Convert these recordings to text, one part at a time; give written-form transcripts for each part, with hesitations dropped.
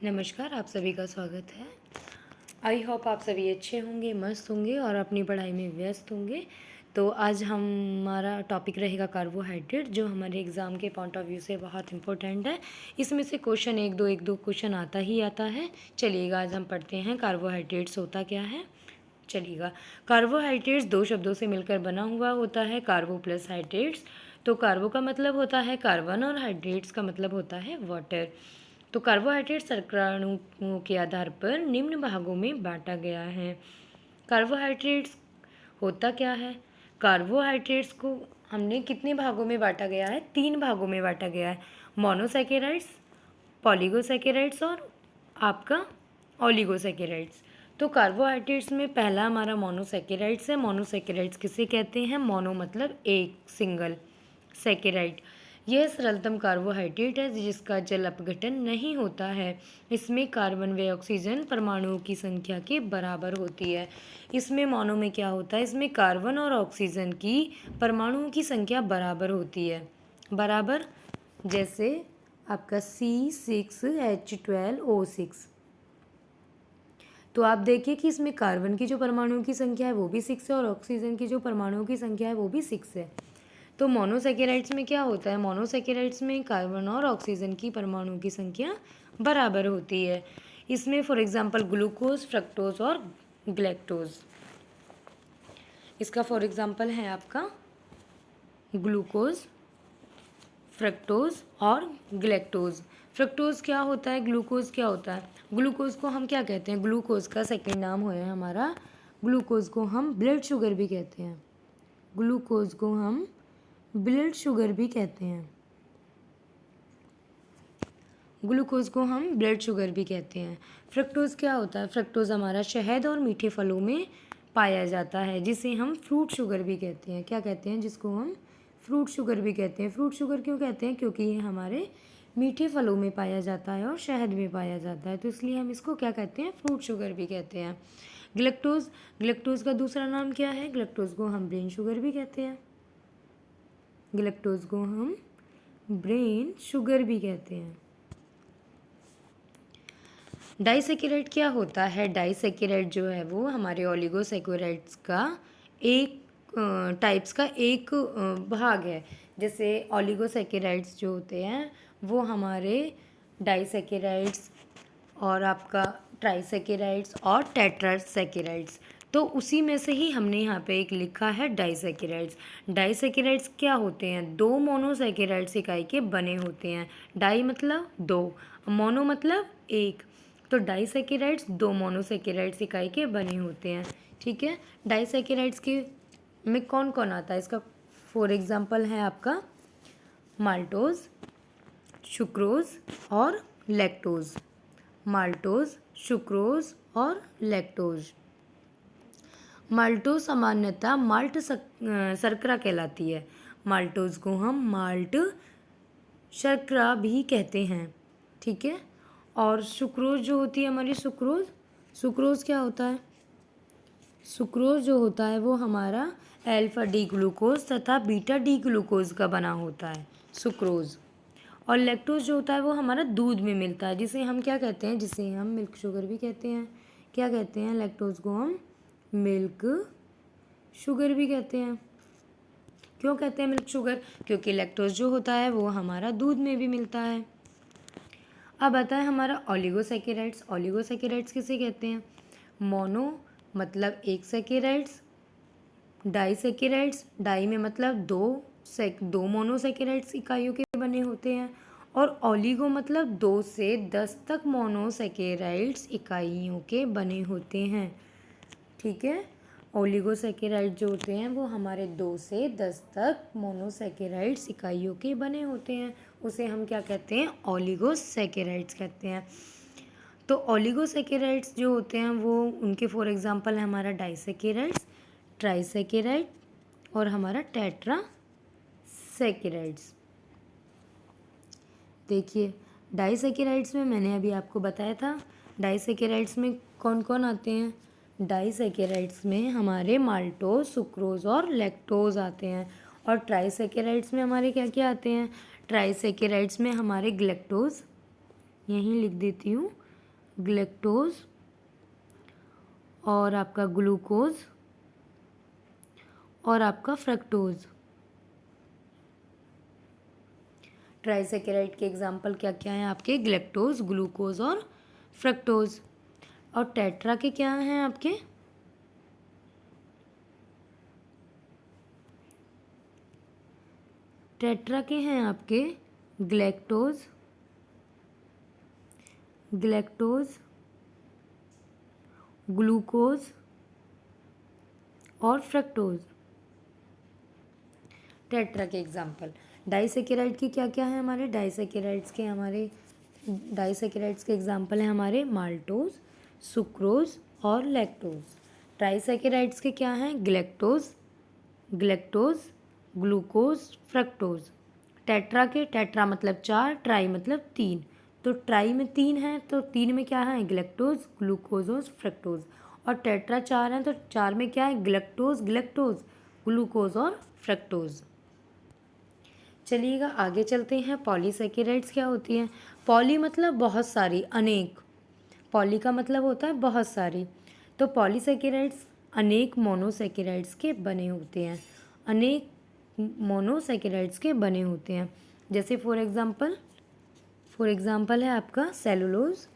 नमस्कार, आप सभी का स्वागत है। आई होप आप सभी अच्छे होंगे, मस्त होंगे और अपनी पढ़ाई में व्यस्त होंगे। तो आज हमारा टॉपिक रहेगा कार्बोहाइड्रेट, जो हमारे एग्ज़ाम के पॉइंट ऑफ व्यू से बहुत इंपॉर्टेंट है। इसमें से क्वेश्चन एक दो क्वेश्चन आता ही आता है। चलिएगा, आज हम पढ़ते हैं कार्बोहाइड्रेट्स होता क्या है। चलिएगा, कार्बोहाइड्रेट्स दो शब्दों से मिलकर बना हुआ होता है, कार्बो प्लस हाइड्रेट्स। तो कार्बो का मतलब होता है कार्बन और हाइड्रेट्स का मतलब होता है वाटर। तो कार्बोहाइड्रेट शर्कराणुओं के आधार पर निम्न भागों में बांटा गया है। कार्बोहाइड्रेट्स होता क्या है? कार्बोहाइड्रेट्स को हमने कितने भागों में बांटा गया है? 3 भागों में बांटा गया है। मोनोसैकेराइड्स, पॉलीगोसैकेराइड्स और आपका ओलिगोसैकेराइड्स। तो कार्बोहाइड्रेट्स में पहला हमारा मोनोसैकेराइड्स है। मोनोसैकेराइड्स किसे कहते हैं? मोनो मतलब एक, सिंगल, सैकेराइड। यह सरलतम कार्बोहाइड्रेट है जिसका जल अपघटन नहीं होता है। इसमें कार्बन व ऑक्सीजन परमाणुओं की संख्या के बराबर होती है। इसमें मोनो में क्या होता है? इसमें कार्बन और ऑक्सीजन की परमाणुओं की संख्या बराबर होती है। बराबर, जैसे आपका C6H12O6। तो आप देखिए कि इसमें कार्बन की जो परमाणुओं की संख्या है वो भी 6 है और ऑक्सीजन की जो परमाणुओं की संख्या है वो भी 6 है। तो मोनोसैकेराइड्स में क्या होता है? मोनोसैकेराइड्स में कार्बन और ऑक्सीजन की परमाणुओं की संख्या बराबर होती है। इसमें फॉर एग्जांपल ग्लूकोज, फ्रक्टोज और ग्लैक्टोज। इसका फॉर एग्जांपल है आपका ग्लूकोज, फ्रक्टोज और ग्लैक्टोज। फ्रक्टोज क्या होता है? ग्लूकोज क्या होता है? ग्लूकोज को हम क्या कहते हैं? ग्लूकोज का सेकेंड नाम है हमारा, ग्लूकोज को हम ब्लड शुगर भी कहते हैं। ग्लूकोज को हम ब्लड शुगर भी कहते हैं। ग्लूकोज को हम ब्लड शुगर भी कहते हैं। फ्रक्टोज क्या होता है? फ्रक्टोज हमारा शहद और मीठे फलों में पाया जाता है, जिसे हम फ्रूट शुगर भी कहते हैं। क्या कहते हैं? जिसको हम फ्रूट शुगर भी कहते हैं। फ्रूट शुगर क्यों कहते हैं? क्योंकि ये हमारे मीठे फलों में पाया जाता है और शहद में पाया जाता है, तो इसलिए हम इसको क्या कहते हैं? फ्रूट शुगर भी कहते हैं। ग्लैक्टोज, ग्लैक्टोज का दूसरा नाम क्या है? ग्लैक्टोज को हम ब्रेन शुगर भी कहते हैं। ग्लैक्टोज को हम ब्रेन शुगर भी कहते हैं। डाइसैकेराइड क्या होता है? डाइसैकेराइड जो है वो हमारे ओलिगोसैकेराइड्स का एक टाइप्स का एक भाग है। जैसे ओलिगोसैकेराइड्स जो होते हैं वो हमारे डाइसैकेराइड्स और आपका ट्राइसैकेराइड्स और टेट्रासैकेराइड्स, तो उसी में से ही हमने यहाँ पे एक लिखा है डाइसैकेराइड्स। डाइसैकेराइड्स क्या होते हैं? 2 मोनोसैकेराइड्स इकाई के बने होते हैं। डाई मतलब 2, मोनो मतलब एक। तो डाइसैकेराइड्स 2 मोनोसैकेराइड्स इकाई के बने होते हैं। ठीक है। डाइसैकेराइड्स के में कौन कौन आता है? इसका फॉर एग्जांपल है आपका माल्टोज, सुक्रोज और लैक्टोज। माल्टोज, सुक्रोज और लैक्टोज। माल्टोज सामान्यतः माल्ट शर्करा कहलाती है। माल्टोज को हम माल्ट शर्करा भी कहते हैं। ठीक है। और सुक्रोज जो होती है हमारी, सुक्रोज, सुक्रोज क्या होता है? सुक्रोज जो होता है वो हमारा अल्फा डी ग्लूकोज तथा बीटा डी ग्लूकोज का बना होता है, सुक्रोज। और लैक्टोज जो होता है वो हमारा दूध में मिलता है, जिसे हम क्या कहते हैं? जिसे हम मिल्क शुगर भी कहते हैं। क्या कहते हैं? लैक्टोज को हम मिल्क शुगर भी कहते हैं। क्यों कहते हैं मिल्क शुगर? क्योंकि लैक्टोज जो होता है वो हमारा दूध में भी मिलता है। अब आता है हमारा ओलिगोसैकेराइड्स। ओलिगोसैकेराइड्स किसे कहते हैं? मोनो मतलब एक सैकेराइड्स, डाइसैकेराइड्स, डाई में मतलब दो मोनोसैकेराइड्स इकाइयों के बने होते हैं, और ओलिगो मतलब 2 से 10 तक मोनोसैकेराइड्स इकाइयों के बने होते हैं। ठीक है। ओलिगोसैकेराइड जो होते हैं वो हमारे 2 से 10 तक मोनोसैकेराइड्स इकाइयों के बने होते हैं, उसे हम क्या कहते हैं? ओलिगोसैकेराइड्स कहते हैं। तो ओलिगोसैकेराइड्स जो होते हैं वो उनके फॉर एग्जांपल है हमारा डाइसैकेराइड्स, ट्राइसैकेराइड और हमारा टेट्रासैकेराइड्स। देखिए, डाइसैकेराइड्स में मैंने अभी आपको बताया था, डाइसैकेराइड्स में कौन कौन आते हैं? डाइसैकेराइड्स में हमारे माल्टोज, सुक्रोज और लैक्टोज आते हैं। और ट्राइसैकेराइड्स में हमारे क्या क्या आते हैं? ट्राइसैकेराइड्स में हमारे ग्लैक्टोज, यहीं लिख देती हूँ, ग्लैक्टोज और आपका ग्लूकोज और आपका फ्रक्टोज। ट्राइसेकेराइड के एग्जाम्पल क्या क्या हैं आपके? ग्लैक्टोज, ग्लूकोज और फ्रक्टोज। और टेट्रा के क्या हैं आपके? टेट्रा के हैं आपके ग्लैक्टोज, ग्लूकोज और फ्रक्टोज। टेट्रा के एग्जाम्पल। डाइसेकेराइड की क्या क्या है हमारे? डाइसेकेराइड्स के एग्जाम्पल हैं हमारे माल्टोज, सुक्रोज और लैक्टोज। ट्राइसेकेराइड्स के क्या हैं? Galactose, glucose, fructose. टेट्रा मतलब 4, ट्राई मतलब 3। तो ट्राई में 3 है तो 3 में क्या है? ग्लैक्टोज, ग्लूकोज और फ्रक्टोज। और टेट्रा 4 है तो 4 में क्या है? ग्लैक्टोज, ग्लूकोज और फ्रक्टोज। चलिएगा आगे चलते हैं। पॉलीसेकेराइड्स क्या होती हैं? पॉली मतलब बहुत सारी, अनेक। पॉली का मतलब होता है बहुत सारी। तो पॉलीसेकेराइड्स अनेक मोनोसेकेराइड्स के बने होते हैं, अनेक मोनोसेकेराइड्स के बने होते हैं। जैसे फॉर एग्जाम्पल है आपका सेलुलोज,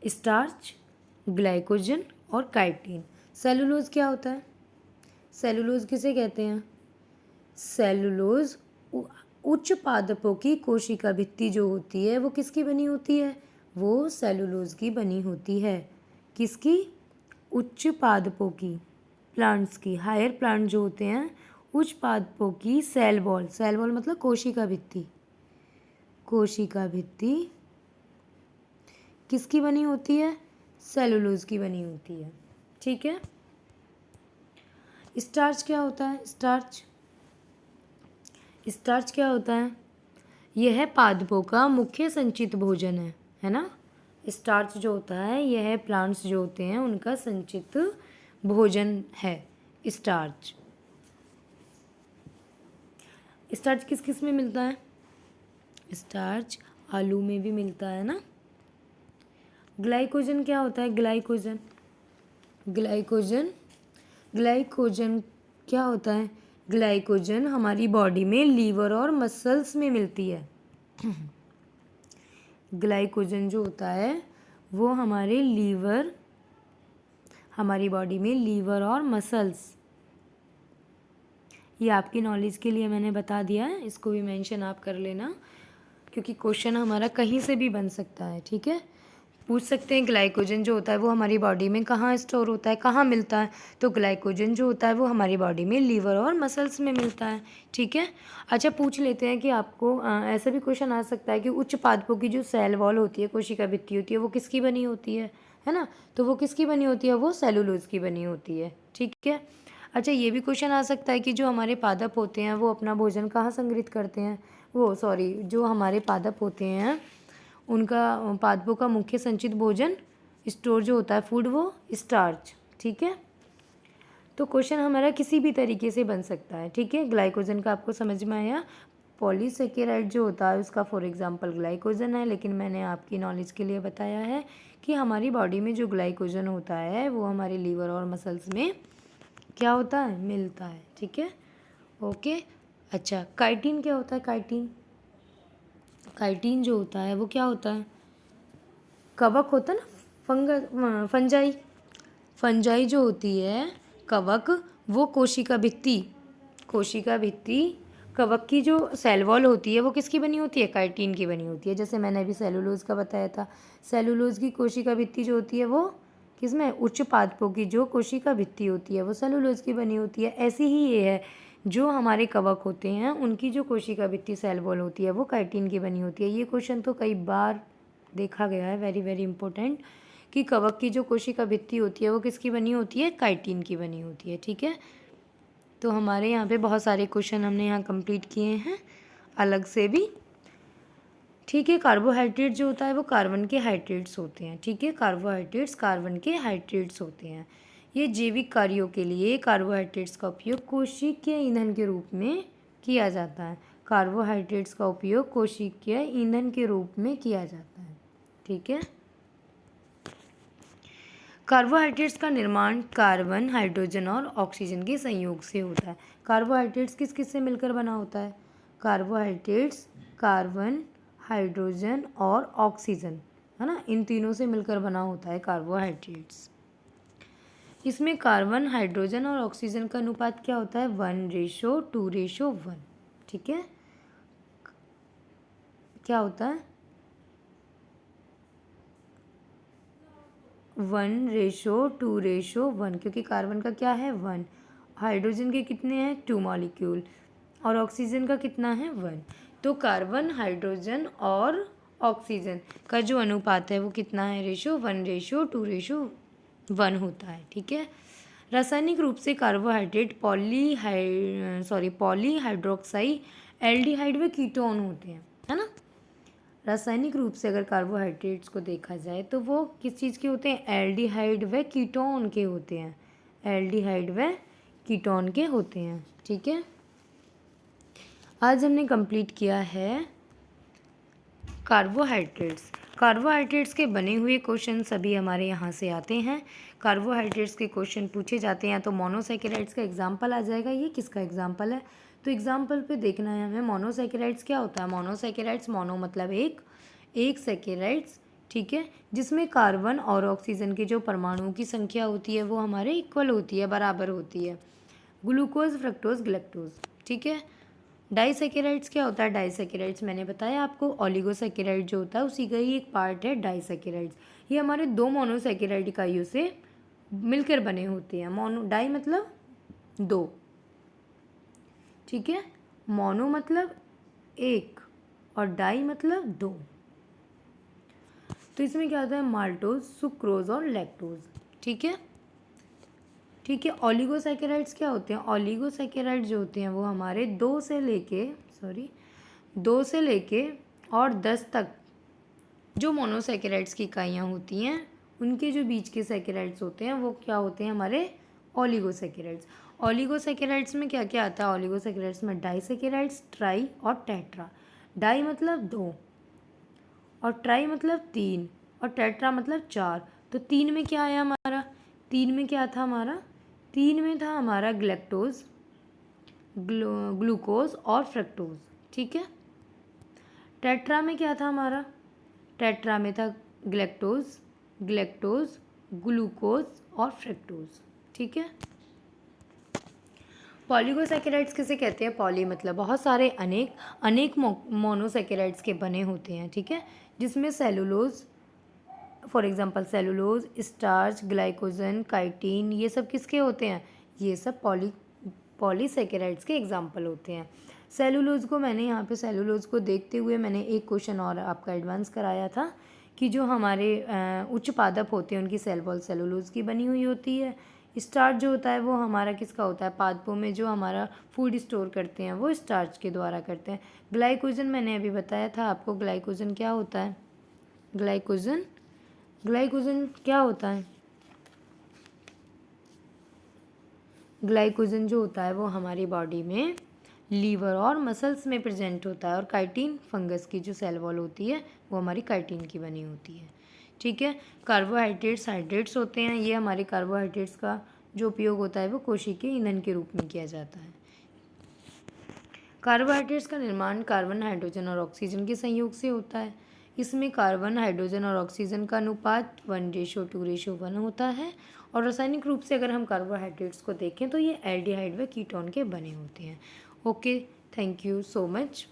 स्टार्च, ग्लाइकोजन और काइटिन। सेलुलोज क्या होता है? सेलुलोज किसे कहते हैं? सेलुलोज उच्च पादपों की कोशिका भित्ति जो होती है वो किसकी बनी होती है? वो सेलुलोज की बनी होती है। किसकी? उच्च पादपों की, प्लांट्स की। हायर प्लांट जो होते हैं उच्च पादपों की सेल वॉल मतलब कोशिका भित्ति किसकी बनी होती है? सेलुलोज की बनी होती है। ठीक है। स्टार्च क्या होता है? स्टार्च क्या होता है? यह पादपों का मुख्य संचित भोजन है ना। स्टार्च जो होता है यह प्लांट्स जो होते हैं उनका संचित भोजन है स्टार्च। स्टार्च किस किस में मिलता है? स्टार्च आलू में भी मिलता है ना। ग्लाइकोजन क्या होता है? ग्लाइकोजन क्या होता है? ग्लाइकोजन हमारी बॉडी में लीवर और मसल्स में मिलती है। ग्लाइकोजन जो होता है वो हमारी बॉडी में लीवर और मसल्स, ये आपकी नॉलेज के लिए मैंने बता दिया है, इसको भी मेंशन आप कर लेना क्योंकि क्वेश्चन हमारा कहीं से भी बन सकता है। ठीक है। पूछ सकते हैं ग्लाइकोजन जो होता है वो हमारी बॉडी में कहाँ स्टोर होता है, कहाँ मिलता है? तो ग्लाइकोजन जो होता है वो हमारी बॉडी में लीवर और मसल्स में मिलता है। ठीक है। अच्छा पूछ लेते हैं कि आपको ऐसा भी क्वेश्चन आ सकता है कि उच्च पादपों की जो सेल वॉल होती है, कोशिका भित्ति होती है, वो किसकी बनी होती है ना। तो वो किसकी बनी होती है? वो सेलुलोज की बनी होती है। ठीक है। अच्छा ये भी क्वेश्चन आ सकता है कि जो हमारे पादप होते हैं वो अपना भोजन कहाँ संग्रहित करते हैं? जो हमारे पादप होते हैं उनका पादपों का मुख्य संचित भोजन स्टोर जो होता है फूड वो स्टार्च। ठीक है। तो क्वेश्चन हमारा किसी भी तरीके से बन सकता है। ठीक है। ग्लाइकोजन का आपको समझ में आया। पॉलीसेकेराइड जो होता है उसका फॉर एग्जांपल ग्लाइकोजन है, लेकिन मैंने आपकी नॉलेज के लिए बताया है कि हमारी बॉडी में जो ग्लाइकोजन होता है वो हमारे लीवर और मसल्स में क्या होता है? मिलता है। ठीक है। ओके। अच्छा काइटिन क्या होता है? काइटिन जो होता है वो क्या होता है? कवक होता है ना, फंजाई जो होती है कवक, वो कोशिका भित्ति कवक की जो सेल वॉल होती है वो किसकी बनी होती है? काइटिन की बनी होती है। जैसे मैंने अभी सेलुलोज का बताया था, सेलुलोज की कोशिका भित्ति जो होती है वो किसमें? उच्च पादपों की जो कोशिका भित्ति होती है वो सेलुलोज की बनी होती है। ऐसी ही ये है, जो हमारे कवक होते हैं उनकी जो कोशिका भित्ति सेल वॉल होती है वो काइटिन की बनी होती है। ये क्वेश्चन तो कई बार देखा गया है, वेरी वेरी इंपॉर्टेंट, कि कवक की जो कोशिका भित्ति होती है वो किसकी बनी होती है? काइटिन की बनी होती है। ठीक है। तो हमारे यहाँ पे बहुत सारे क्वेश्चन हमने यहाँ कंप्लीट किए हैं अलग से भी। ठीक है। कार्बोहाइड्रेट जो होता है वो कार्बन के हाइड्रेट्स होते हैं। ठीक है। कार्बोहाइड्रेट्स कार्बन के हाइड्रेट्स होते हैं। ये जैविक कार्यों के लिए कार्बोहाइड्रेट्स का उपयोग कोशिकीय ईंधन के रूप में किया जाता है। कार्बोहाइड्रेट्स का उपयोग कोशिकीय ईंधन के रूप में किया जाता है। ठीक है। कार्बोहाइड्रेट्स का निर्माण कार्बन, हाइड्रोजन और ऑक्सीजन के संयोग से होता है। कार्बोहाइड्रेट्स किस किस से मिलकर बना होता है? कार्बोहाइड्रेट्स कार्बन, हाइड्रोजन और ऑक्सीजन, है ना, इन तीनों से मिलकर बना होता है कार्बोहाइड्रेट्स। इसमें कार्बन, हाइड्रोजन और ऑक्सीजन का अनुपात क्या होता है? 1:2:1। ठीक है। क्या होता है? 1:2:1, क्योंकि कार्बन का क्या है? 1। हाइड्रोजन के कितने हैं? 2 मॉलिक्यूल। और ऑक्सीजन का कितना है? 1। तो कार्बन, हाइड्रोजन और ऑक्सीजन का जो अनुपात है वो कितना है? रेशो 1:2:1 होता है। ठीक है। रासायनिक रूप से कार्बोहाइड्रेट पॉलीहाइड्रोक्साई एल्डिहाइड व कीटोन होते हैं, है ना। रासायनिक रूप से अगर कार्बोहाइड्रेट्स को देखा जाए तो वो किस चीज़ के होते हैं? एल्डिहाइड व कीटोन के होते हैं। एल्डिहाइड व कीटोन के होते हैं। ठीक है। आज हमने कंप्लीट किया है कार्बोहाइड्रेट्स। कार्बोहाइड्रेट्स के बने हुए क्वेश्चन सभी हमारे यहाँ से आते हैं। कार्बोहाइड्रेट्स के क्वेश्चन पूछे जाते हैं तो मोनोसैकेराइड्स का एग्जाम्पल आ जाएगा। ये किसका एग्जाम्पल है? तो एग्जाम्पल पे देखना है हमें। मोनोसैकेराइड्स क्या होता है? मोनोसैकेराइड्स, मोनो मतलब एक सैकेराइड्स, ठीक है, जिसमें कार्बन और ऑक्सीजन के जो परमाणुओं की संख्या होती है वो हमारे इक्वल होती है, बराबर होती है। Glucose, fructose, galactose. ठीक है। डाइसैकेराइड्स क्या होता है? डाइसैकेराइड्स मैंने बताया आपको, ओलिगोसैकेराइड जो होता है उसी का ही एक पार्ट है डाइसैकेराइड्स। ये हमारे 2 मोनोसैकेराइड इकाइयों से मिलकर बने होते हैं। मोनो, डाई मतलब 2, ठीक है, मोनो मतलब 1 और डाई मतलब 2। तो इसमें क्या होता है? माल्टोज, सुक्रोज और लैक्टोज। ठीक है। ठीक है। ओलिगोसैकेराइड्स क्या होते हैं? ओलिगोसैकेराइड जो होते हैं वो हमारे 2 से लेके और 10 तक जो मोनोसैकेराइड्स की इकाइयाँ होती हैं उनके जो बीच के सैकेराइड्स होते हैं वो क्या होते हैं? हमारे ओलिगोसैकेराइड्स। ओलिगोसैकेराइड्स में क्या क्या आता है? ओलिगोसैकेराइड्स में डाइसैकेराइड्स, ट्राई और टेट्रा। डाई मतलब 2 और ट्राई मतलब 3 और टेट्रा मतलब 4। तो 3 में क्या आया हमारा? 3 में क्या था हमारा? 3 में था हमारा ग्लैक्टोज, ग्लूकोज और फ्रक्टोज। ठीक है। टेट्रा में क्या था हमारा? टेट्रा में था ग्लैक्टोज, ग्लूकोज और फ्रक्टोज। ठीक है। पॉलीगोसैकेराइड्स किसे कहते हैं? पॉली मतलब बहुत सारे, अनेक मोनोसैकेराइड्स के बने होते हैं। ठीक है। जिसमें cellulose, for example cellulose, starch, glycogen, chitin, ये सब किसके होते हैं? ये सब पॉलीसैकेराइड्स के एग्जांपल होते हैं। सेलुलोज को मैंने यहाँ पे सेलुलोज को देखते हुए मैंने एक क्वेश्चन और आपका एडवांस कराया था कि जो हमारे उच्च पादप होते हैं उनकी सेल वॉल सेलुलोज की बनी हुई होती है। स्टार्च जो होता है वो हमारा किसका होता है? पादपों में जो हमारा फूड स्टोर करते हैं वो स्टार्च के द्वारा करते हैं। ग्लाइकोजन मैंने अभी बताया था आपको। ग्लाइकोजन क्या होता है? ग्लाइकोजन क्या होता है? ग्लाइकोजन जो होता है वो हमारी बॉडी में लीवर और मसल्स में प्रेजेंट होता है। और काइटिन, फंगस की जो सेल वॉल होती है वो हमारी काइटिन की बनी होती है। ठीक है। कार्बोहाइड्रेट्स, हाइड्रेट्स होते हैं। ये हमारे कार्बोहाइड्रेट्स का जो उपयोग होता है वो कोशिकीय ईंधन के रूप में किया जाता है। कार्बोहाइड्रेट्स का निर्माण कार्बन, हाइड्रोजन और ऑक्सीजन के संयोग से होता है। इसमें कार्बन, हाइड्रोजन और ऑक्सीजन का अनुपात 1:2:1 होता है। और रासायनिक रूप से अगर हम कार्बोहाइड्रेट्स को देखें तो ये एल्डिहाइड व कीटोन के बने होते हैं। Okay, thank you so much.